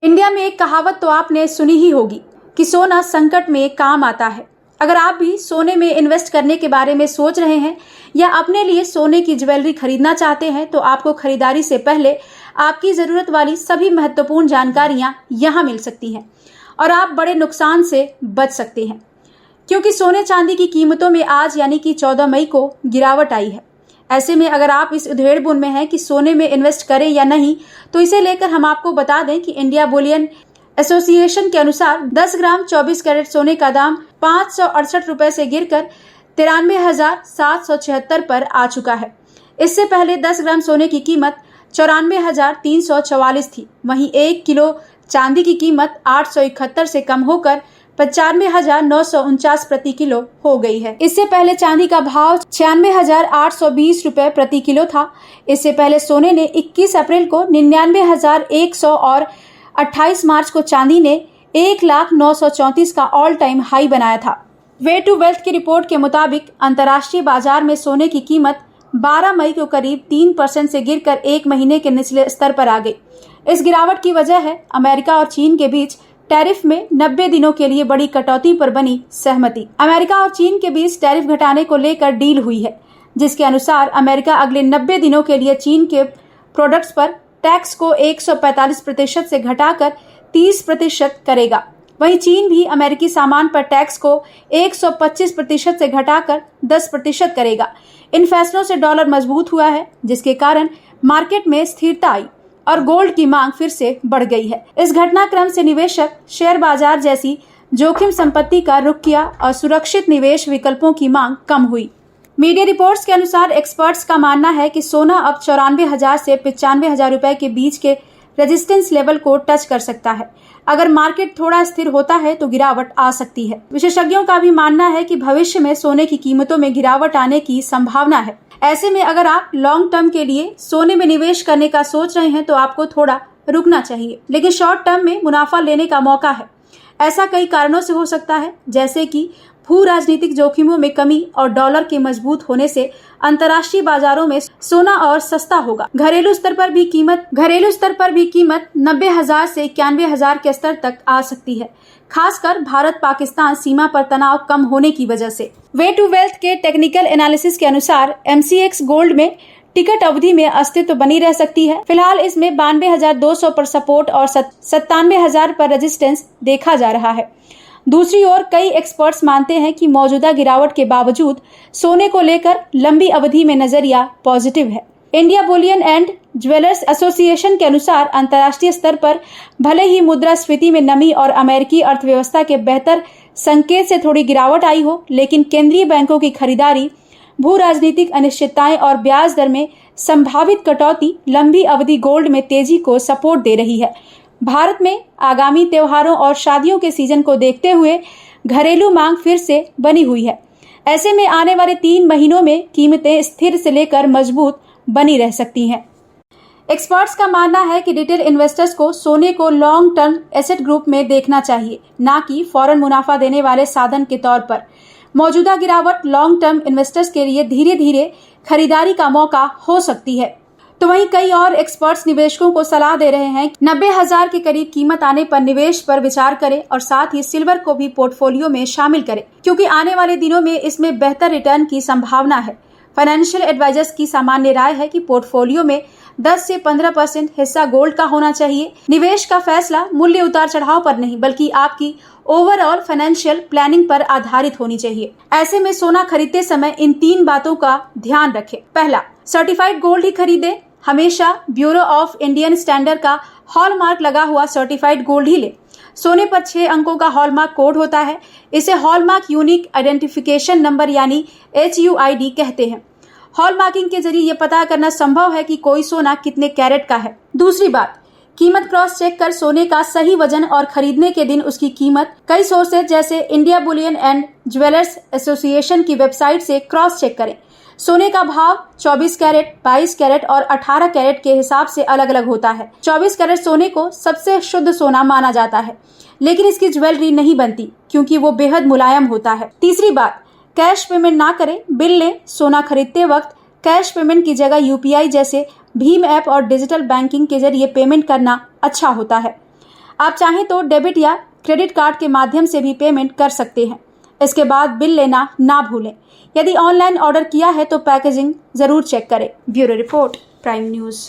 India में एक कहावत तो आपने सुनी ही होगी कि सोना संकट में काम आता है। अगर आप भी सोने में इन्वेस्ट करने के बारे में सोच रहे हैं या अपने लिए सोने की ज्वेलरी खरीदना चाहते हैं तो आपको खरीदारी से पहले आपकी जरूरत वाली सभी महत्वपूर्ण जानकारियां यहां मिल सकती हैं और आप बड़े नुकसान से बच सकते हैं, क्योंकि सोने चांदी की कीमतों में आज यानी कि 14 मई को गिरावट आई है। ऐसे में अगर आप इस उधेड़बुन में हैं कि सोने में इन्वेस्ट करें या नहीं, तो इसे लेकर हम आपको बता दें कि इंडिया बुलियन एसोसिएशन के अनुसार 10 ग्राम 24 कैरेट सोने का दाम 568 रुपए से गिरकर 93,776 पर आ चुका है। इससे पहले 10 ग्राम सोने की कीमत 94,344 थी। वहीं 1 किलो चांदी की कीमत 871 से कम होकर 95,949 प्रति किलो हो गई है। इससे पहले चांदी का भाव 96,820 रुपए प्रति किलो था। इससे पहले सोने ने 21 अप्रैल को 99,100 और 28 मार्च को चांदी ने 1,0934 का ऑल टाइम हाई बनाया था। वे टू वेल्थ की रिपोर्ट के मुताबिक अंतर्राष्ट्रीय बाजार में सोने की कीमत 12 मई को करीब 3% से गिरकर 1 महीने के निचले स्तर पर आ गई। इस गिरावट की वजह है अमेरिका और चीन के बीच टैरिफ में 90 दिनों के लिए बड़ी कटौती पर बनी सहमति। अमेरिका और चीन के बीच टैरिफ घटाने को लेकर डील हुई है, जिसके अनुसार अमेरिका अगले 90 दिनों के लिए चीन के प्रोडक्ट्स पर टैक्स को 145% से घटाकर 30% करेगा। वहीं चीन भी अमेरिकी सामान पर टैक्स को 125% से घटाकर 10% करेगा। इन फैसलों से डॉलर मजबूत हुआ है, जिसके कारण मार्केट में स्थिरता आई और गोल्ड की मांग फिर से बढ़ गई है। इस घटनाक्रम से निवेशक शेयर बाजार जैसी जोखिम संपत्ति का रुख किया और सुरक्षित निवेश विकल्पों की मांग कम हुई। मीडिया रिपोर्ट्स के अनुसार एक्सपर्ट्स का मानना है कि सोना अब 94,000 से 95,000 रुपए के बीच के रेजिस्टेंस लेवल को टच कर सकता है। अगर मार्केट थोड़ा स्थिर होता है तो गिरावट आ सकती है। विशेषज्ञों का भी मानना है कि भविष्य में सोने की कीमतों में गिरावट आने की संभावना है। ऐसे में अगर आप लॉन्ग टर्म के लिए सोने में निवेश करने का सोच रहे हैं तो आपको थोड़ा रुकना चाहिए, लेकिन शॉर्ट टर्म में मुनाफा लेने का मौका है। ऐसा कई कारणों से हो सकता है, जैसे कि भू राजनीतिक जोखिमों में कमी और डॉलर के मजबूत होने से अंतर्राष्ट्रीय बाजारों में सोना और सस्ता होगा। घरेलू स्तर पर भी कीमत 90,000 से 91,000 के स्तर तक आ सकती है, खासकर भारत पाकिस्तान सीमा पर तनाव कम होने की वजह से। वे टू वेल्थ के टेक्निकल एनालिसिस के अनुसार MCX गोल्ड में टिकट अवधि में अस्तित्व बनी रह सकती है। फिलहाल इसमें 92,200 पर सपोर्ट और 97,000 पर रेजिस्टेंस देखा जा रहा है। दूसरी ओर कई एक्सपर्ट्स मानते हैं कि मौजूदा गिरावट के बावजूद सोने को लेकर लंबी अवधि में नजरिया पॉजिटिव है। India Boolean and jewellers association के अनुसार अंतर्राष्ट्रीय स्तर पर भले ही मुद्रास्फीति में नमी और अमेरिकी अर्थव्यवस्था के बेहतर संकेत से थोड़ी गिरावट आई हो, लेकिन केंद्रीय बैंकों की खरीदारी, भू राजनीतिक अनिश्चितताएं और ब्याज दर में संभावित कटौती लंबी अवधि गोल्ड में तेजी को सपोर्ट दे रही है। भारत में आगामी त्योहारों और शादियों के सीजन को देखते हुए घरेलू मांग फिर से बनी हुई है। ऐसे में आने वाले 3 महीनों में कीमतें स्थिर से लेकर मजबूत बनी रह सकती हैं। एक्सपर्ट्स का मानना है कि रिटेल इन्वेस्टर्स को सोने को लॉन्ग टर्म एसेट ग्रुप में देखना चाहिए, न कि फौरन मुनाफा देने वाले साधन के तौर पर। मौजूदा गिरावट लॉन्ग टर्म इन्वेस्टर्स के लिए धीरे धीरे खरीदारी का मौका हो सकती है। तो वहीं कई और एक्सपर्ट्स निवेशकों को सलाह दे रहे हैं 90,000 के करीब कीमत आने पर निवेश पर विचार करें और साथ ही सिल्वर को भी पोर्टफोलियो में शामिल करें, क्योंकि आने वाले दिनों में इसमें बेहतर रिटर्न की संभावना है। फाइनेंशियल एडवाइजर्स की सामान्य राय है कि पोर्टफोलियो में 10 से 15% हिस्सा गोल्ड का होना चाहिए। निवेश का फैसला मूल्य उतार चढ़ाव पर नहीं, बल्कि आपकी ओवरऑल फाइनेंशियल प्लानिंग पर आधारित होनी चाहिए। ऐसे में सोना खरीदते समय इन 3 बातों का ध्यान रखें। पहला, सर्टिफाइड गोल्ड ही खरीदें। हमेशा ब्यूरो ऑफ इंडियन स्टैंडर्ड का हॉलमार्क लगा हुआ सर्टिफाइड गोल्ड ही ले। सोने पर 6 अंकों का हॉलमार्क कोड होता है। इसे हॉलमार्क यूनिक आइडेंटिफिकेशन नंबर यानी HUID कहते हैं। हॉलमार्किंग के जरिए यह पता करना संभव है कि कोई सोना कितने कैरेट का है। दूसरी बात, कीमत क्रॉस चेक कर सोने का सही वजन और खरीदने के दिन उसकी कीमत कई सोर्सेज जैसे India Boolean and jewellers association की वेबसाइट से क्रॉस चेक करें। सोने का भाव 24 कैरेट, 22 कैरेट और 18 कैरेट के हिसाब से अलग अलग होता है। 24 कैरेट सोने को सबसे शुद्ध सोना माना जाता है, लेकिन इसकी ज्वेलरी नहीं बनती क्योंकि वो बेहद मुलायम होता है। तीसरी बात, कैश पेमेंट ना करें, बिल लें। सोना खरीदते वक्त कैश पेमेंट की जगह UPI जैसे भीम ऐप और डिजिटल बैंकिंग के जरिए पेमेंट करना अच्छा होता है। आप चाहें तो डेबिट या क्रेडिट कार्ड के माध्यम से भी पेमेंट कर सकते हैं। इसके बाद बिल लेना ना भूलें। यदि ऑनलाइन ऑर्डर किया है तो पैकेजिंग जरूर चेक करें। Bureau report, prime news.